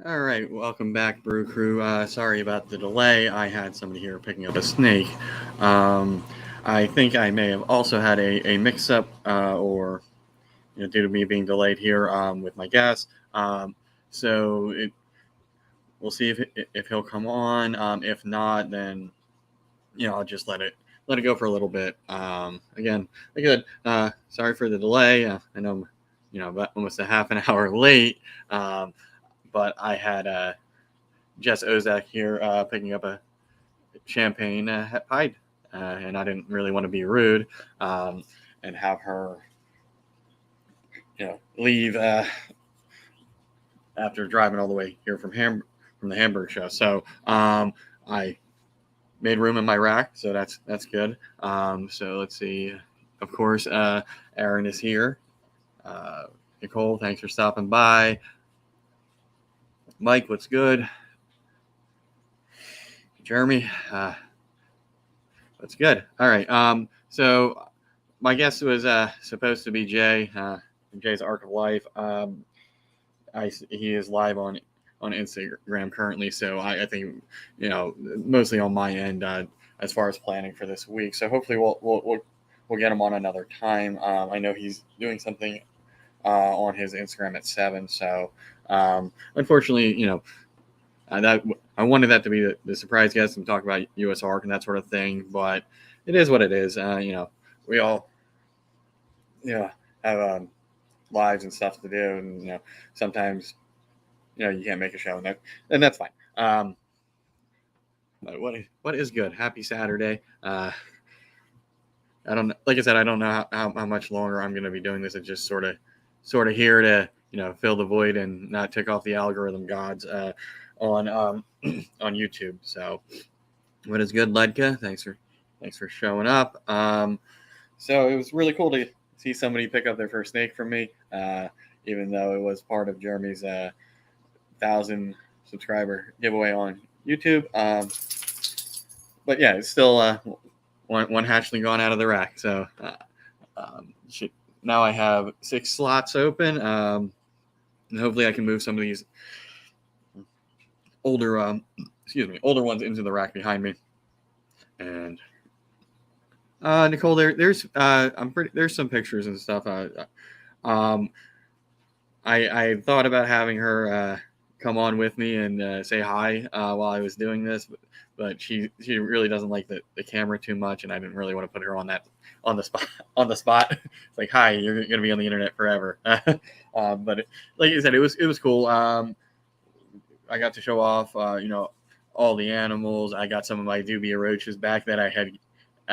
All right, welcome back, Brew Crew. Sorry about the delay. I had somebody here picking up a snake. Um, I think I may have also had a mix-up, or due to me being delayed here with my guest. So we'll see if he'll come on. If not, then I'll just let it go for a little bit. Again, good. Sorry for the delay. I know about almost a half an hour late. Um, but I had Jess Ozak here picking up a champagne pied, and I didn't really want to be rude and have her, leave after driving all the way here from the Hamburg show. So I made room in my rack, so that's good. So let's see. Of course, Aaron is here. Nicole, thanks for stopping by. Mike, what's good? Jeremy, what's good? All right. So my guest was supposed to be Jay, Jay's Arc of Life. He is live on Instagram currently, so I think mostly on my end as far as planning for this week. So hopefully we'll get him on another time. I know he's doing something on his Instagram at 7. So unfortunately, that I wanted that to be the surprise guest and talk about U.S. Arc and that sort of thing, but it is what it is. We all have lives and stuff to do, and sometimes you can't make a show, and that's fine. But what is good? Happy Saturday. I don't, like I said, I don't know how much longer I'm going to be doing this. It's just sort of here to fill the void and not tick off the algorithm gods on on YouTube. So what is good, Ledka? Thanks for showing up. So it was really cool to see somebody pick up their first snake from me, even though it was part of Jeremy's 1,000 subscriber giveaway on YouTube. But yeah, it's still one hatchling gone out of the rack. So now I have 6 slots open, and hopefully I can move some of these older ones into the rack behind me. And Nicole, there's some pictures and stuff. I thought about having her come on with me and say hi while I was doing this, but she really doesn't like the camera too much, and I didn't really want to put her on the spot. It's like, hi, you're gonna be on the internet forever. But like you said, it was cool. I got to show off all the animals. I got some of my dubia roaches back that I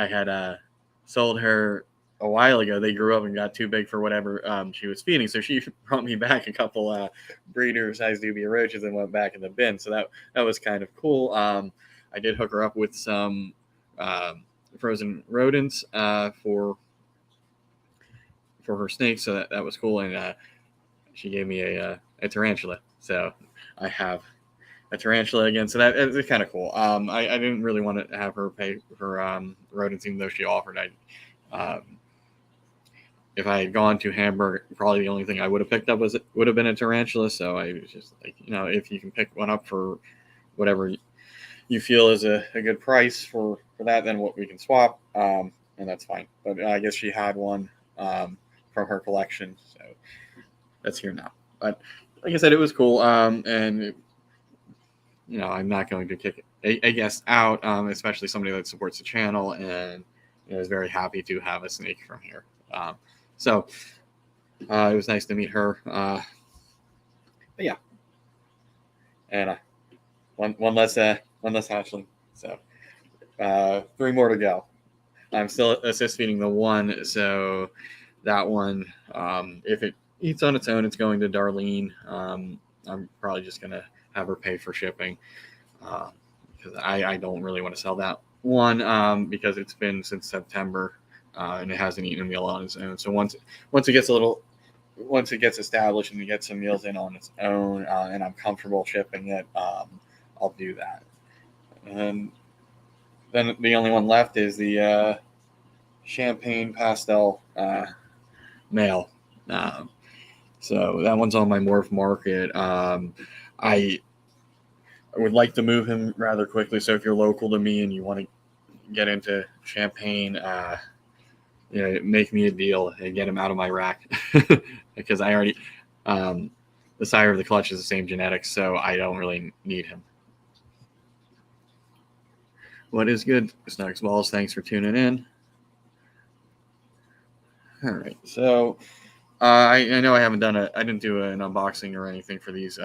had sold her a while ago. They grew up and got too big for whatever she was feeding, so she brought me back a couple breeder-sized dubia roaches and went back in the bin. So that was kind of cool. I did hook her up with some frozen rodents for her snake, so that was cool. And she gave me a tarantula, so I have a tarantula again. So that is kind of cool. I didn't really want to have her pay for rodents, even though she offered. If I had gone to Hamburg, probably the only thing I would have picked up would have been a tarantula. So I was just like, if you can pick one up for whatever you feel is a good price for that, then what we can swap, and that's fine. But I guess she had one from her collection, so that's here now. But like I said, it was cool, and I'm not going to kick a guest out, especially somebody that supports the channel, and is very happy to have a snake from here. So it was nice to meet her. But yeah, and one less hatchling. So 3 more to go. I'm still assist feeding the one, so that one, if it eats on its own, it's going to Darlene. I'm probably just gonna have her pay for shipping, because I don't really want to sell that one, because it's been since September, and it hasn't eaten a meal on its own. So once it gets established and it gets some meals in on its own, and I'm comfortable shipping it, I'll do that. And then the only one left is the champagne pastel male. So that one's on my morph market. I would like to move him rather quickly. So if you're local to me and you want to get into Champagne, make me a deal and get him out of my rack because I already the sire of the clutch is the same genetics, so I don't really need him. What is good, Snugs Balls? Thanks for tuning in. All right, so I know I didn't do an unboxing or anything for these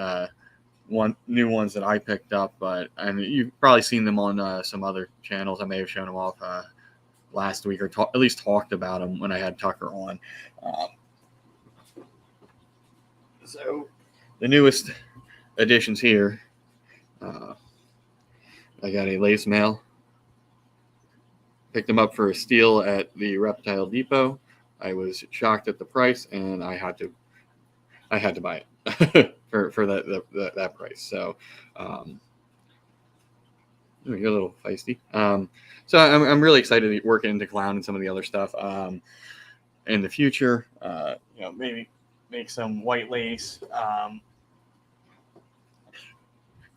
new ones that I picked up, but you've probably seen them on some other channels. I may have shown them off last week, or at least talked about them when I had Tucker on. So the newest additions here, I got a lace male. Picked them up for a steal at the Reptile Depot. I was shocked at the price, and I had to buy it for that price. So you're a little feisty. So I'm really excited to work into clown and some of the other stuff in the future. Maybe make some white lace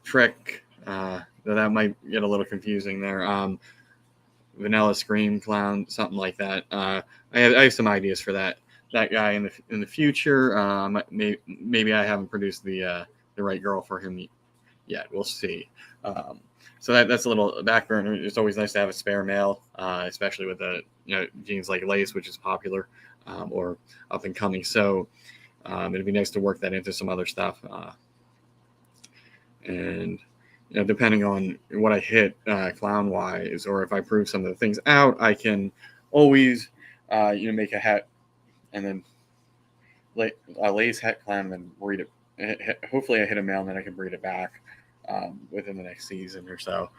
trick. That might get a little confusing there. Vanilla Scream Clown, something like that. I have some ideas for that guy in the future. Maybe I haven't produced the right girl for him yet. We'll see. So that's a little back burner. It's always nice to have a spare male, especially with the genes like lace, which is popular or up and coming. So it'd be nice to work that into some other stuff. And depending on what I hit clown wise, or if I prove some of the things out, I can always make a hat and then a lace het clown and then breed it. Hopefully I hit a male and then I can breed it back within the next season or so.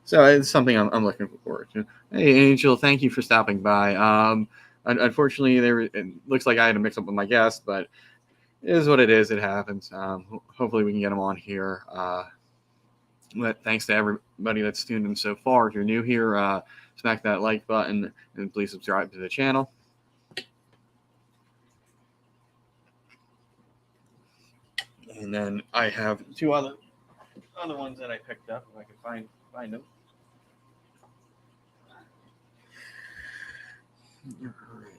So it's something I'm looking forward to. Hey Angel, thank you for stopping by. Unfortunately, it looks like I had to mix up with my guest, but it is what it is. It happens. Hopefully we can get him on here. But thanks to everybody that's tuned in so far. If you're new here, smack that like button and please subscribe to the channel. And then I have two other ones that I picked up if I can find them. All right.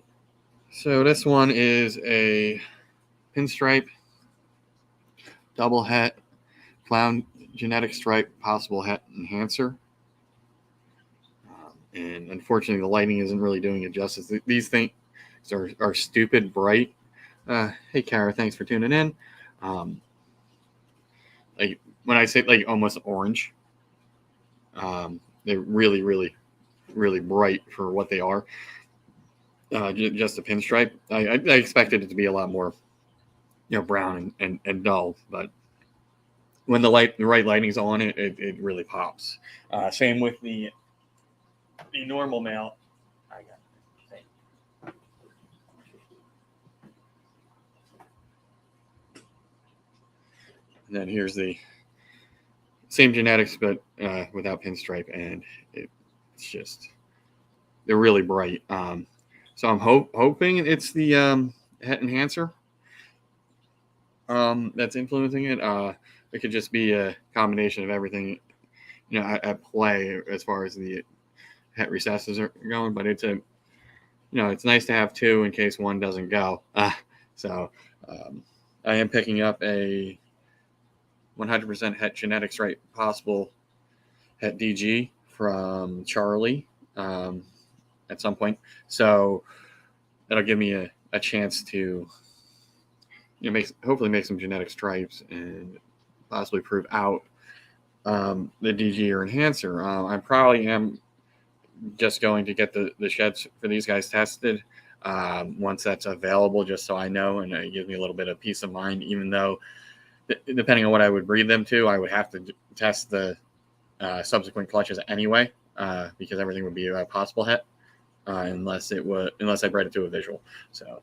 So this one is a pinstripe double het clown genetic stripe possible het enhancer. And unfortunately, the lighting isn't really doing it justice. These things are stupid bright. Hey, Kara, thanks for tuning in. Like when I say like almost orange, they're really, really, really bright for what they are. Just a pinstripe. I expected it to be a lot more, brown and dull, but when the right lighting's on it, it really pops. Same with the normal male. I got it. And then here's the same genetics, but without pinstripe, and it's just they're really bright. So I'm hoping it's the het enhancer that's influencing it. It could just be a combination of everything, at play as far as the het recessives are going. But it's it's nice to have two in case one doesn't go. So I am picking up a 100% het genetics right possible het DG from Charlie at some point. So that'll give me a chance to hopefully make some genetic stripes and possibly prove out the DG or enhancer. I probably am just going to get the sheds for these guys tested once that's available, just so I know, and it gives me a little bit of peace of mind, even though depending on what I would breed them to, I would have to test the subsequent clutches anyway, because everything would be a possible het, unless I bred it to a visual. So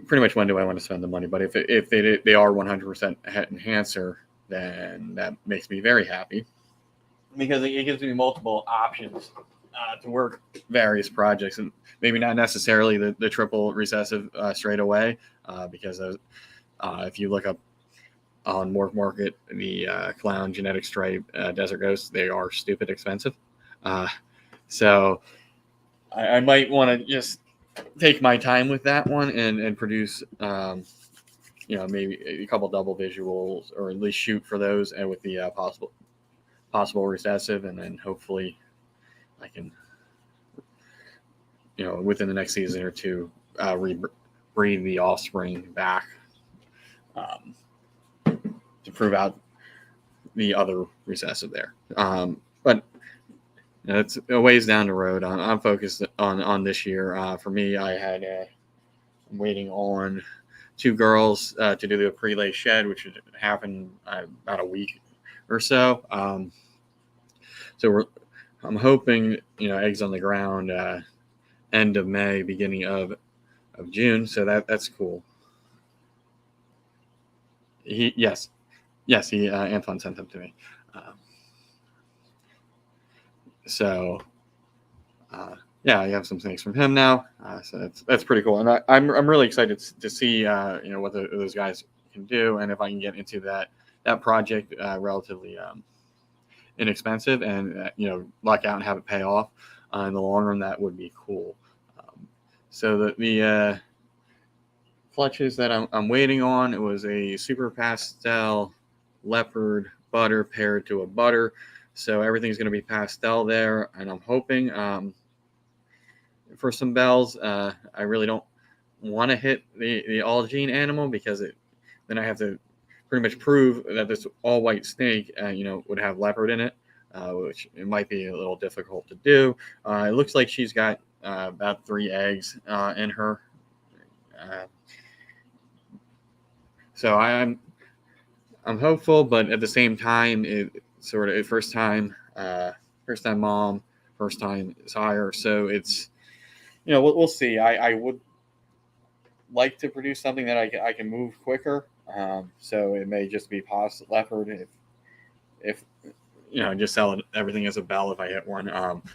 pretty much when do I want to spend the money? But if they are 100% het enhancer, then that makes me very happy, because it gives me multiple options to work various projects, and maybe not necessarily the triple recessive straight away, because if you look up on Morph Market, the clown genetic stripe desert ghosts, they are stupid expensive. So I might want to just take my time with that one and produce, maybe a couple double visuals, or at least shoot for those, and with the possible recessive, and then hopefully I can, within the next season or two, breed the offspring back, um, to prove out the other recessive there. But it's a ways down the road. I'm focused on this year. For me, I'm waiting on two girls to do the pre-lay shed, which should happen about a week or so. So I'm hoping, eggs on the ground end of May, beginning of June. So that's cool. Yes, he Antoine sent them to me. So yeah, I have some things from him now. So that's pretty cool, and I'm really excited to see what those guys can do, and if I can get into that project relatively inexpensive, and luck out and have it pay off in the long run. That would be cool. So the clutches that I'm waiting on, it was a super pastel leopard butter paired to a butter. So everything's going to be pastel there, and I'm hoping for some bells. I really don't want to hit the all gene animal, because then I have to pretty much prove that this all white snake would have leopard in it, which it might be a little difficult to do. It looks like she's got about 3 eggs in her. So I'm hopeful, but at the same time, it sort of first time mom, first time sire. So it's, we'll see. I would like to produce something that I can move quicker. So it may just be pos leopard if just sell everything as a bell if I hit one.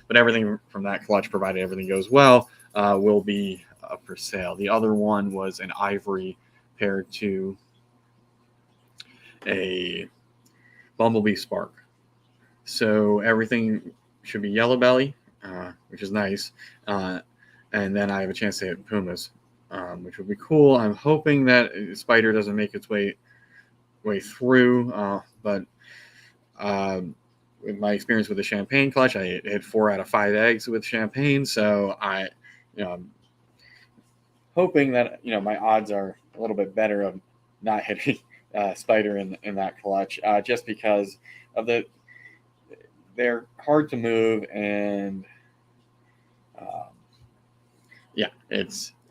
But everything from that clutch, provided everything goes well, will be up for sale. The other one was an ivory paired to a bumblebee spark. So everything should be yellow belly, which is nice. And then I have a chance to hit pumas, which would be cool. I'm hoping that spider doesn't make its way through, but with my experience with the champagne clutch, I hit 4 out of 5 eggs with champagne. So I'm hoping that my odds are a little bit better of not hitting spider in that clutch, just because of they're hard to move, and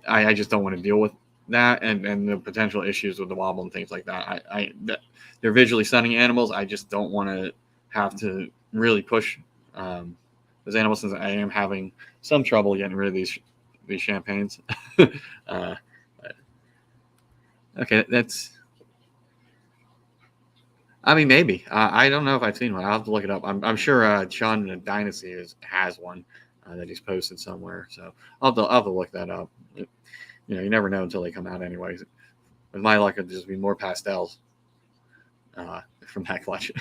I just don't want to deal with that, and the potential issues with the wobble and things like that. They're visually stunning animals. I just don't want to have to really push those animals, since I am having some trouble getting rid of these champagnes. Okay, that's. I mean, maybe. I don't know if I've seen one. I'll have to look it up. I'm sure Sean in the Dynasty has one that he's posted somewhere. So I'll have to look that up. You never know until they come out anyways. With my luck, it'll just be more pastels from that clutch.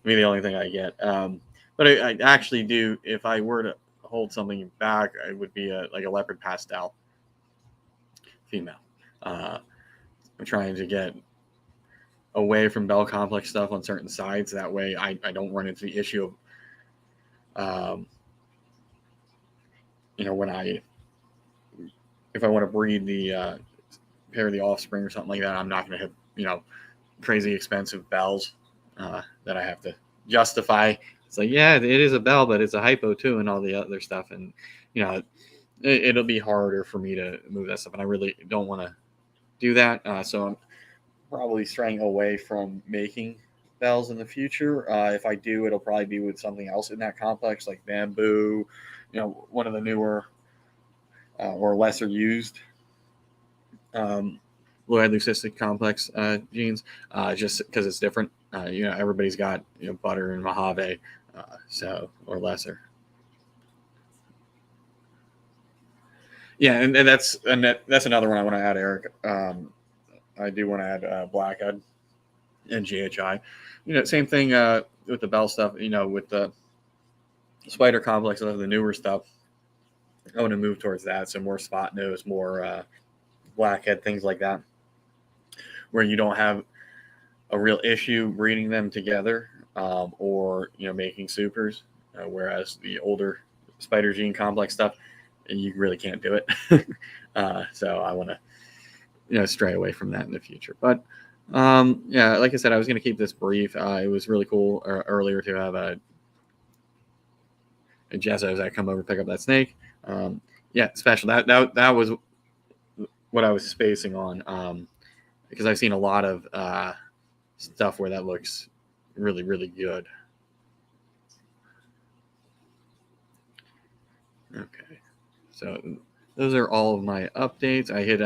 Be the only thing I get. But I actually do, if I were to hold something back, it would be like a leopard pastel female. I'm trying to get away from bell complex stuff on certain sides. That way I don't run into the issue of, if I want to breed the pair of the offspring or something like that, I'm not going to have, crazy expensive bells that I have to justify. It's like, yeah, it is a bell, but it's a hypo too, and all the other stuff. And, it'll be harder for me to move that stuff. And I really don't want to do that. So I'm probably straying away from making bells in the future. If I do, it'll probably be with something else in that complex, like bamboo, one of the newer or lesser used blue-eyed leucistic complex genes, just because it's different. Everybody's got butter and Mojave, or lesser. Yeah, and that's another one I want to add, Eric. I do want to add black-eyed. and GHI. Same thing with the bell stuff. With the spider complex of the newer stuff, I want to move towards that. So more spot nose, more blackhead, things like that, where you don't have a real issue breeding them together, or making supers. Whereas the older spider gene complex stuff, you really can't do it. So I want to stray away from that in the future. But yeah, like I said, I was going to keep this brief. It was really cool earlier to have a Jess as I come over pick up that snake. Yeah, special. That was what I was spacing on, because I've seen a lot of stuff where that looks really, really good. Okay, so those are all of my updates. I hit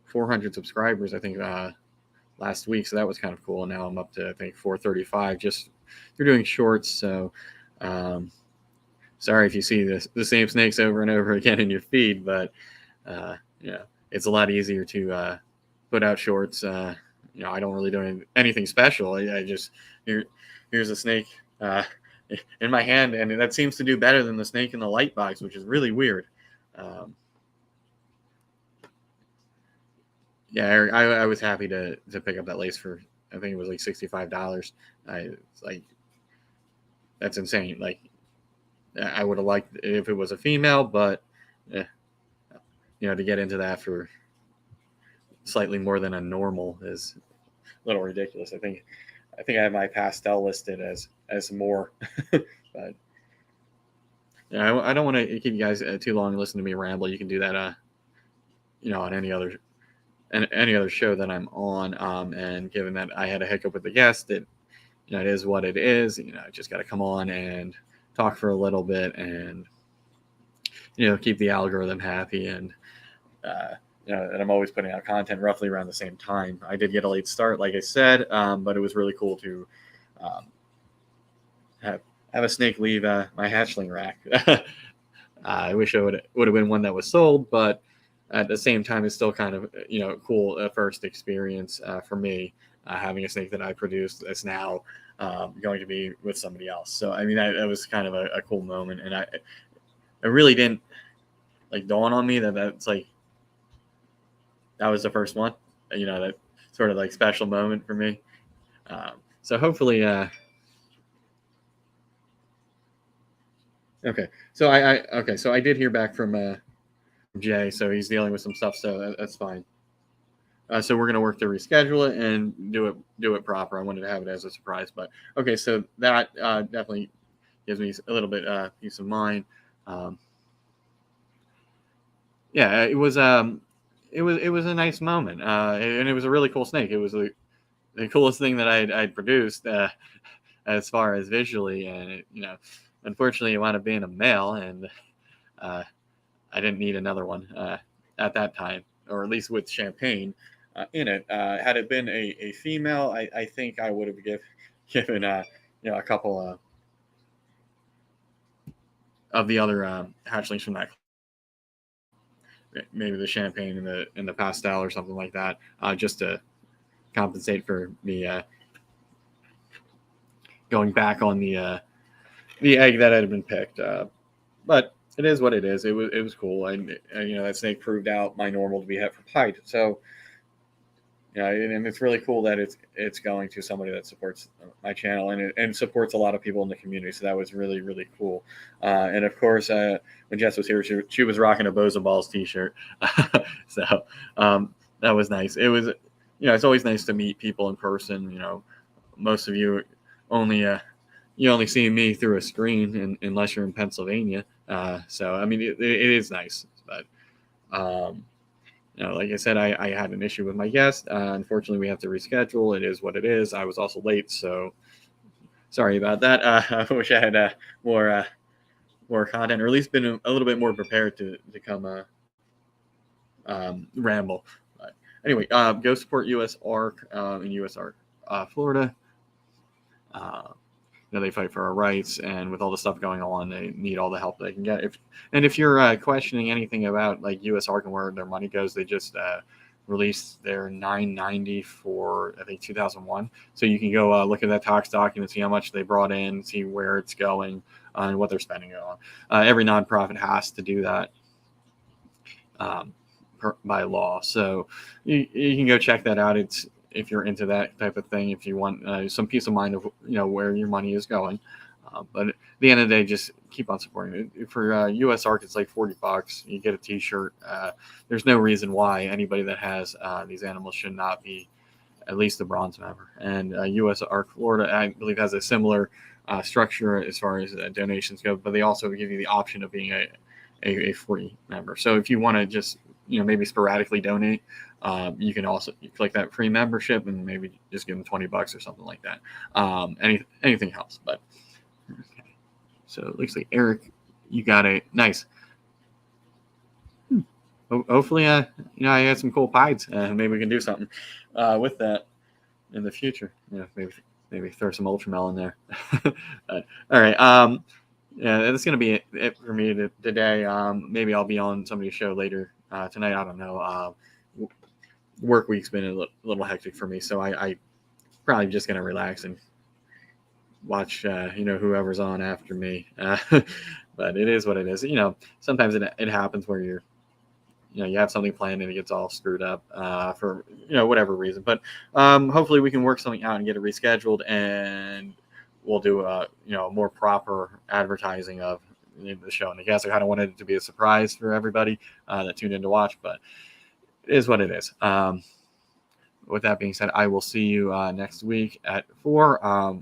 400 subscribers, I think, last week, so that was kind of cool. Now I'm up to, I think, 435 just through doing shorts. So sorry if you see the same snakes over and over again in your feed, but it's a lot easier to put out shorts. I don't really do anything special. I just here's a snake in my hand, and that seems to do better than the snake in the light box, which is really weird. Yeah, I was happy to pick up that lace for, I think it was like $65. It's like, that's insane. Like, I would have liked it if it was a female, but to get into that for slightly more than a normal is a little ridiculous. I think I have my pastel listed as more, but yeah, I don't want to keep you guys too long and listen to me ramble. You can do that, on any other show that I'm on. And given that I had a hiccup with the guest, it is what it is. I just got to come on and talk for a little bit and keep the algorithm happy, and and I'm always putting out content roughly around the same time. I did get a late start, like I said, but it was really cool to have a snake leave my hatchling rack. I wish it would have been one that was sold, but at the same time, it's still kind of cool first experience for me, having a snake that I produced that's now going to be with somebody else. So I mean, that was kind of a cool moment, and I really didn't dawn on me that's like that was the first one, that sort of special moment for me. So hopefully, okay. So So I did hear back from Jay. So he's dealing with some stuff. So that's fine. So we're gonna work to reschedule it and do it proper. I wanted to have it as a surprise, but okay. So that definitely gives me a little bit peace of mind. Yeah, it was a nice moment, and it was a really cool snake. It was the coolest thing that I'd produced as far as visually, and unfortunately, it wound up being a male, and I didn't need another one at that time, or at least with champagne in it. Had it been a female, I think I would have given a couple of the other hatchlings from that, maybe the champagne and the pastel or something like that, just to compensate for the going back on the egg that had been picked. But it is what it is. It was cool. And that snake proved out my normal to be het for height. So and it's really cool that it's going to somebody that supports my channel and supports a lot of people in the community. So that was really, really cool. And of course, when Jess was here, she was rocking a Bows and Balls t-shirt. So that was nice. It was, it's always nice to meet people in person. Most of you only see me through a screen unless you're in Pennsylvania. So I mean, it is nice, but like I said, I had an issue with my guest. Unfortunately, we have to reschedule. It is what it is. I was also late, so sorry about that. I wish I had more content, or at least been a little bit more prepared to come ramble. But anyway, go support US ARC in US ARC Florida. They fight for our rights, and with all the stuff going on, they need all the help they can get. If you're questioning anything about US ARC and where their money goes, they just released their 990 for, I think, 2001. So you can go look at that tax document, see how much they brought in, see where it's going, and what they're spending it on. Every nonprofit has to do that by law. So you can go check that out. It's, if you're into that type of thing, if you want some peace of mind of where your money is going. But at the end of the day, just keep on supporting it. For U.S. ARC, it's like $40. You get a T-shirt. There's no reason why anybody that has these animals should not be at least a bronze member. And U.S. ARC Florida, I believe, has a similar structure as far as donations go, but they also give you the option of being a free member. So if you want to just maybe sporadically donate, you can also click that free membership and maybe just give them $20 or something like that. Anything helps. But okay. So it looks like Eric, you got a nice. Hopefully, I had some cool pies. Maybe we can do something with that in the future. Maybe throw some ultramel in there. All right. Yeah, that's going to be it for me today. Maybe I'll be on somebody's show later tonight. I don't know. Work week's been a little hectic for me, so I probably just going to relax and watch whoever's on after me. But it is what it is. Sometimes it happens where you have something planned and it gets all screwed up for whatever reason. But hopefully we can work something out and get it rescheduled, and we'll do a more proper advertising of the show. And I guess I kind of wanted it to be a surprise for everybody that tuned in to watch, but it is what it is. With that being said, I will see you next week at 4.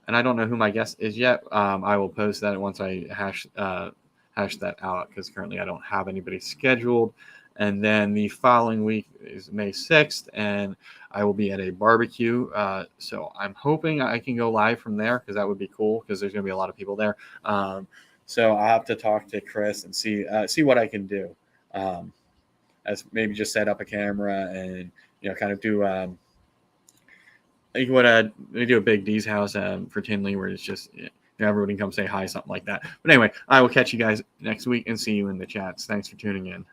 And I don't know who my guest is yet. I will post that once I hash that out, because currently I don't have anybody scheduled. And then the following week is May 6th, and I will be at a barbecue. So I'm hoping I can go live from there, because that would be cool, because there's going to be a lot of people there. So I'll have to talk to Chris and see what I can do. As maybe just set up a camera and kind of do like what they do at Big D's house for Tinley, where it's just everybody can come say hi, something like that. But anyway, I will catch you guys next week and see you in the chats. Thanks for tuning in.